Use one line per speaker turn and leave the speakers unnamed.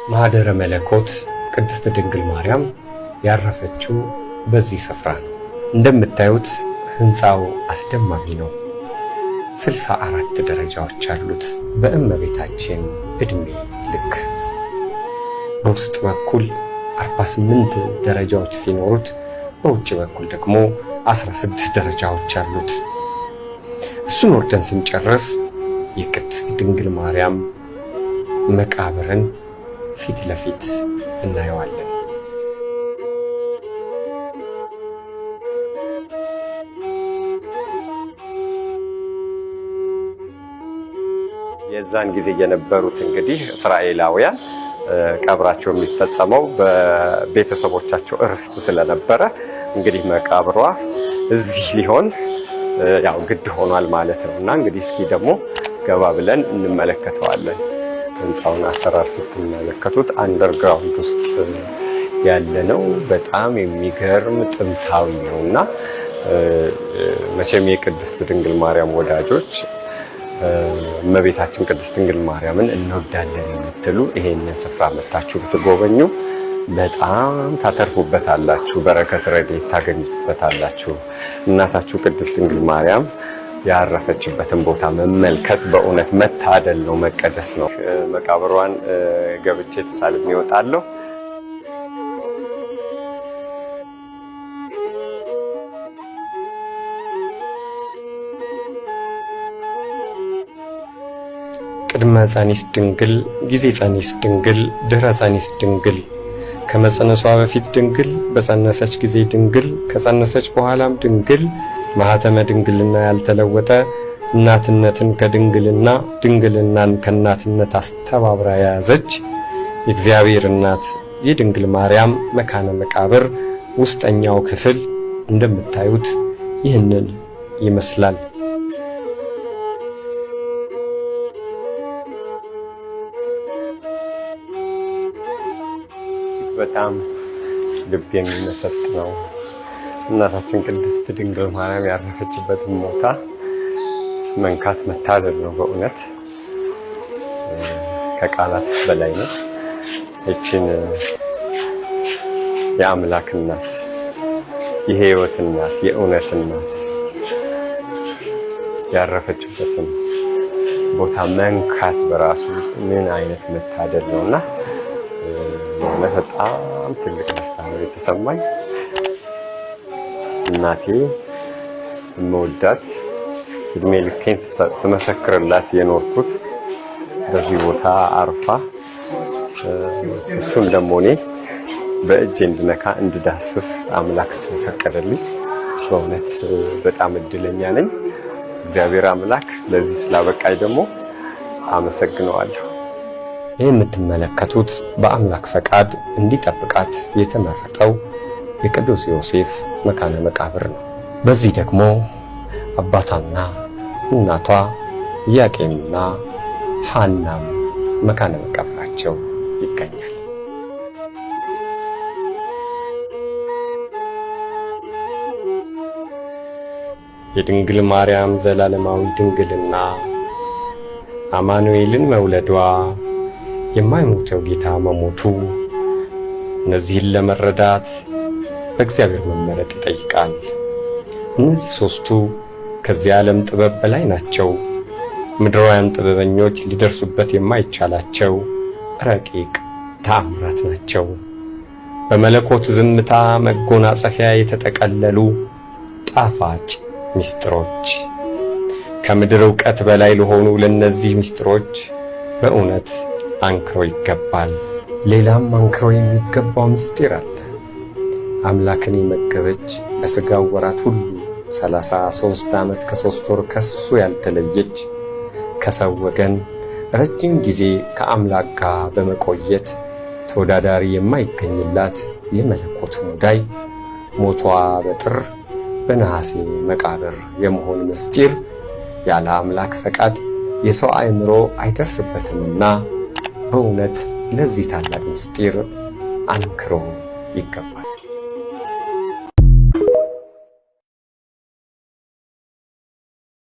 ማህደረ መለኮት ቅድስት ድንግል ማርያም ያረፈችው በዚህ ስፍራ ነው። እንደምታዩት ህንፃው አስደማሚ ነው። 64 ደረጃዎች አሉት። በእመቤታችን እድሜ ልክ በውስጥ በኩል 48 ደረጃዎች ሲኖሩት በውጭ በኩል ደግሞ 16 ደረጃዎች አሉት። እሱን ወርደን ስንጨርስ የቅድስት ድንግል ማርያም መቃብርን ፊት ለፊት እናየዋለን። የዛን ጊዜ የነበሩት እንግዲህ እስራኤላውያን ቀብራቸው የሚፈጸመው በቤተሰቦቻቸው እርስት ስለነበረ እንግዲህ መቃብሯ እዚህ ሊሆን ያው ግድ ሆኗል ማለት ነው። እና እንግዲህ እስኪ ደግሞ ገባ ብለን እንመለከተዋለን። ህንፃውን አሰራር ስትመለከቱት አንደርግራውንድ ውስጥ ያለ ነው። በጣም የሚገርም ጥንታዊ ነውና መቼም የቅድስት ድንግል ማርያም ወዳጆች እመቤታችን ቅድስት ድንግል ማርያምን እንወዳለን የምትሉ ይሄንን ስፍራ መታችሁ ብትጎበኙ በጣም ታተርፉበታላችሁ፣ በረከት ረድኤት ታገኙበታላችሁ። እናታችሁ ቅድስት ድንግል ማርያም ያረፈችበትን ቦታ መመልከት በእውነት መታደል ነው፣ መቀደስ ነው። መቃብሯን ገብቼ ተሳልሜ እወጣለሁ። ቅድመ ጸኒስ ድንግል፣ ጊዜ ጸኒስ ድንግል፣ ድህረ ጸኒስ ድንግል፣ ከመጸነሷ በፊት ድንግል፣ በጸነሰች ጊዜ ድንግል፣ ከጸነሰች በኋላም ድንግል፣ ማኅተመ ድንግልና ያልተለወጠ እናትነትን ከድንግልና ድንግልናን ከእናትነት አስተባብራ የያዘች የእግዚአብሔር እናት የድንግል ማርያም መካነ መቃብር ውስጠኛው ክፍል እንደምታዩት ይህንን ይመስላል። በጣም ልብ የሚመሰጥ ነው። እናታችን ቅድስት ድንግል ማርያም ያረፈችበትን ቦታ መንካት መታደል ነው። በእውነት ከቃላት በላይ ነው። እችን የአምላክ እናት፣ የሕይወት እናት፣ የእውነት እናት ያረፈችበትን ቦታ መንካት በራሱ ምን አይነት መታደል ነውና በጣም ትልቅ ደስታ ነው የተሰማኝ። እናቴ የምወዳት እድሜ ልኬን ስመሰክርላት የኖርኩት በዚህ ቦታ አርፋ እሱን ደግሞ እኔ በእጄ እንድነካ እንድዳስስ አምላክ ስለፈቀደልኝ በእውነት በጣም እድለኛ ነኝ። እግዚአብሔር አምላክ ለዚህ ስላበቃኝ ደግሞ አመሰግነዋለሁ። ይህ የምትመለከቱት በአምላክ ፈቃድ እንዲጠብቃት የተመረጠው የቅዱስ ዮሴፍ መካነ መቃብር ነው። በዚህ ደግሞ አባቷና እናቷ ኢያቄምና ሐናም መካነ መቃብራቸው ይገኛል። የድንግል ማርያም ዘላለማዊ ድንግልና፣ አማኑኤልን መውለዷ፣ የማይሞተው ጌታ መሞቱ፣ እነዚህን ለመረዳት በእግዚአብሔር መመረጥ ይጠይቃል። እነዚህ ሦስቱ ከዚህ ዓለም ጥበብ በላይ ናቸው። ምድራውያን ጥበበኞች ሊደርሱበት የማይቻላቸው ረቂቅ ተአምራት ናቸው። በመለኮት ዝምታ መጎናጸፊያ የተጠቀለሉ ጣፋጭ ምስጢሮች። ከምድር ዕውቀት በላይ ለሆኑ ለነዚህ ምስጢሮች በእውነት አንክሮ ይገባል። ሌላም አንክሮ የሚገባው ምስጢር አለ። አምላክን የመገበች በሥጋው ወራት ሁሉ 33 ዓመት ከ3 ወር ከሱ ያልተለየች ከሰው ወገን ረጅም ጊዜ ከአምላክ ጋር በመቆየት ተወዳዳሪ የማይገኝላት የመለኮት ሙዳይ ሞቷ በጥር በነሐሴ መቃብር የመሆን ምስጢር ያለ አምላክ ፈቃድ የሰው አእምሮ አይደርስበትምና በእውነት ለዚህ ታላቅ ምስጢር አንክሮ ይገባል።